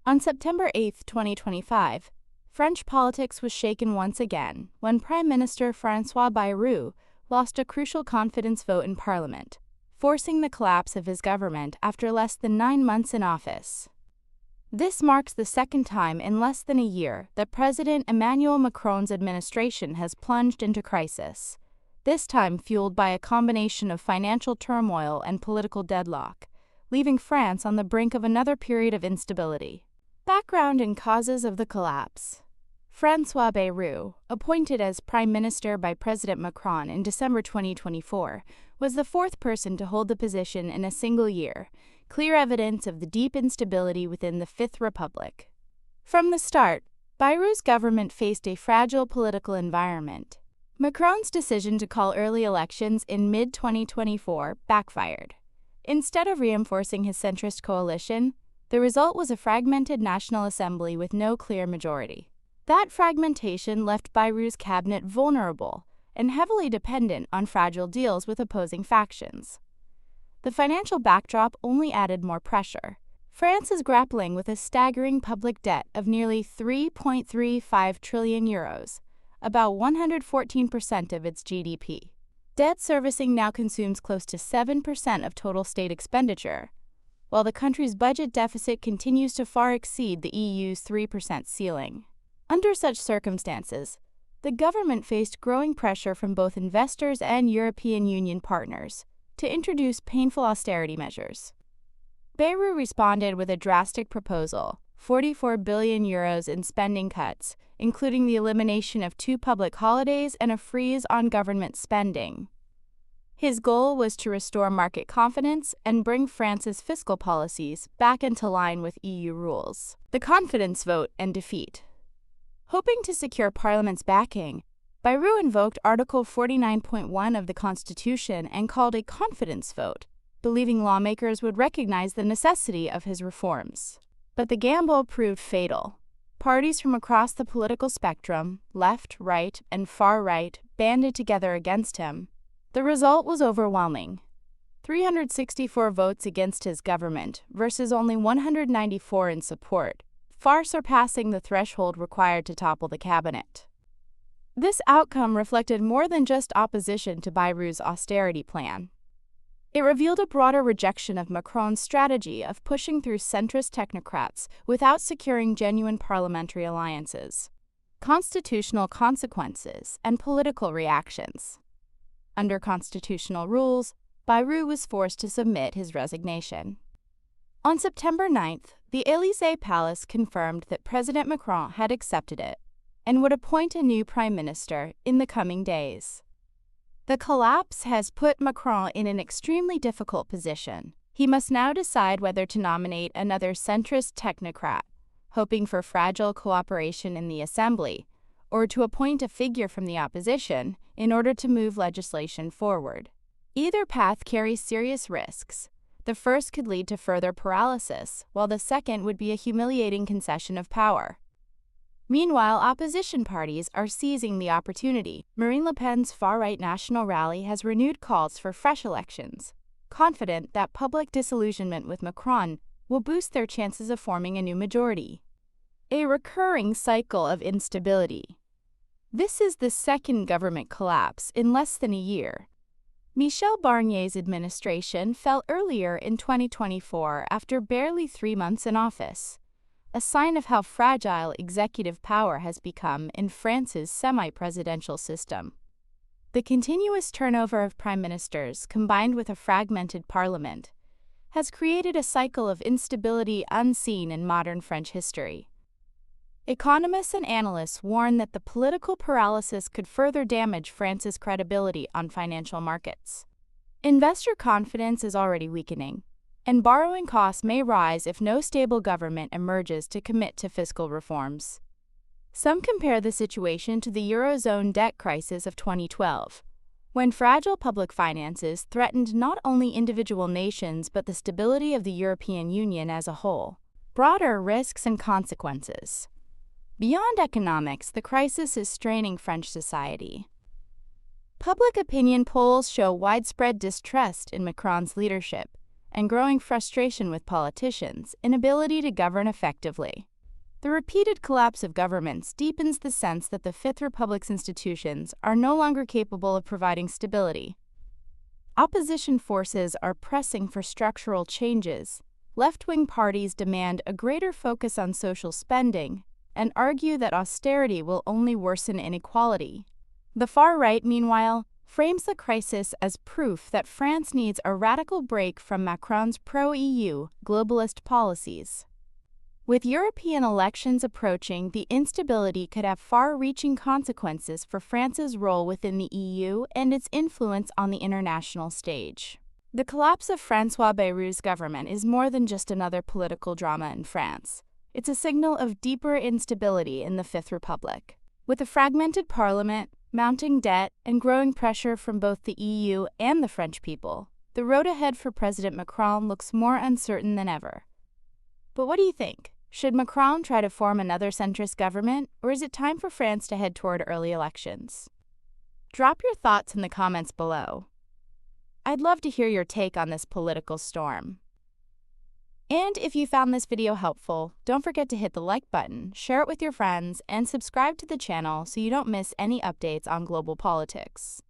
On September 8, 2025, French politics was shaken once again when Prime Minister François Bayrou lost a crucial confidence vote in Parliament, forcing the collapse of his government after less than 9 months in office. This marks the second time in less than a year that President Emmanuel Macron's administration has plunged into crisis, this time fueled by a combination of financial turmoil and political deadlock, leaving France on the brink of another period of instability. Background and causes of the collapse. François Bayrou, appointed as Prime Minister by President Macron in December 2024, was the fourth person to hold the position in a single year, clear evidence of the deep instability within the Fifth Republic. From the start, Bayrou's government faced a fragile political environment. Macron's decision to call early elections in mid-2024 backfired. Instead of reinforcing his centrist coalition, the result was a fragmented National Assembly with no clear majority. That fragmentation left Bayrou's cabinet vulnerable and heavily dependent on fragile deals with opposing factions. The financial backdrop only added more pressure. France is grappling with a staggering public debt of nearly 3.35 trillion euros, about 114% of its GDP. Debt servicing now consumes close to 7% of total state expenditure, while the country's budget deficit continues to far exceed the EU's 3% ceiling. Under such circumstances, the government faced growing pressure from both investors and European Union partners to introduce painful austerity measures. Bayrou responded with a drastic proposal, 44 billion euros in spending cuts, including the elimination of 2 public holidays and a freeze on government spending. His goal was to restore market confidence and bring France's fiscal policies back into line with EU rules. The confidence vote and defeat. Hoping to secure Parliament's backing, Bayrou invoked Article 49.1 of the Constitution and called a confidence vote, believing lawmakers would recognize the necessity of his reforms. But the gamble proved fatal. Parties from across the political spectrum, left, right, and far right, banded together against him. The result was overwhelming. 364 votes against his government versus only 194 in support, far surpassing the threshold required to topple the cabinet. This outcome reflected more than just opposition to Bayrou's austerity plan. It revealed a broader rejection of Macron's strategy of pushing through centrist technocrats without securing genuine parliamentary alliances. Constitutional consequences and political reactions. Under constitutional rules, Bayrou was forced to submit his resignation. On September 9th, the Élysée Palace confirmed that President Macron had accepted it and would appoint a new prime minister in the coming days. The collapse has put Macron in an extremely difficult position. He must now decide whether to nominate another centrist technocrat, hoping for fragile cooperation in the Assembly, or to appoint a figure from the opposition in order to move legislation forward. Either path carries serious risks. The first could lead to further paralysis, while the second would be a humiliating concession of power. Meanwhile, opposition parties are seizing the opportunity. Marine Le Pen's far-right National Rally has renewed calls for fresh elections, confident that public disillusionment with Macron will boost their chances of forming a new majority. A recurring cycle of instability. This is the second government collapse in less than a year. Michel Barnier's administration fell earlier in 2024 after barely 3 months in office, a sign of how fragile executive power has become in France's semi-presidential system. The continuous turnover of prime ministers, combined with a fragmented parliament, has created a cycle of instability unseen in modern French history. Economists and analysts warn that the political paralysis could further damage France's credibility on financial markets. Investor confidence is already weakening, and borrowing costs may rise if no stable government emerges to commit to fiscal reforms. Some compare the situation to the Eurozone debt crisis of 2012, when fragile public finances threatened not only individual nations but the stability of the European Union as a whole. Broader risks and consequences. Beyond economics, the crisis is straining French society. Public opinion polls show widespread distrust in Macron's leadership, and growing frustration with politicians' inability to govern effectively. The repeated collapse of governments deepens the sense that the Fifth Republic's institutions are no longer capable of providing stability. Opposition forces are pressing for structural changes. Left-wing parties demand a greater focus on social spending and argue that austerity will only worsen inequality. The far right, meanwhile, frames the crisis as proof that France needs a radical break from Macron's pro-EU globalist policies. With European elections approaching, the instability could have far-reaching consequences for France's role within the EU and its influence on the international stage. The collapse of François Bayrou's government is more than just another political drama in France. It's a signal of deeper instability in the Fifth Republic. With a fragmented parliament, mounting debt, and growing pressure from both the EU and the French people, the road ahead for President Macron looks more uncertain than ever. But what do you think? Should Macron try to form another centrist government, or is it time for France to head toward early elections? Drop your thoughts in the comments below. I'd love to hear your take on this political storm. And if you found this video helpful, don't forget to hit the like button, share it with your friends, and subscribe to the channel so you don't miss any updates on global politics.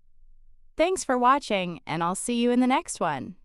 Thanks for watching, and I'll see you in the next one.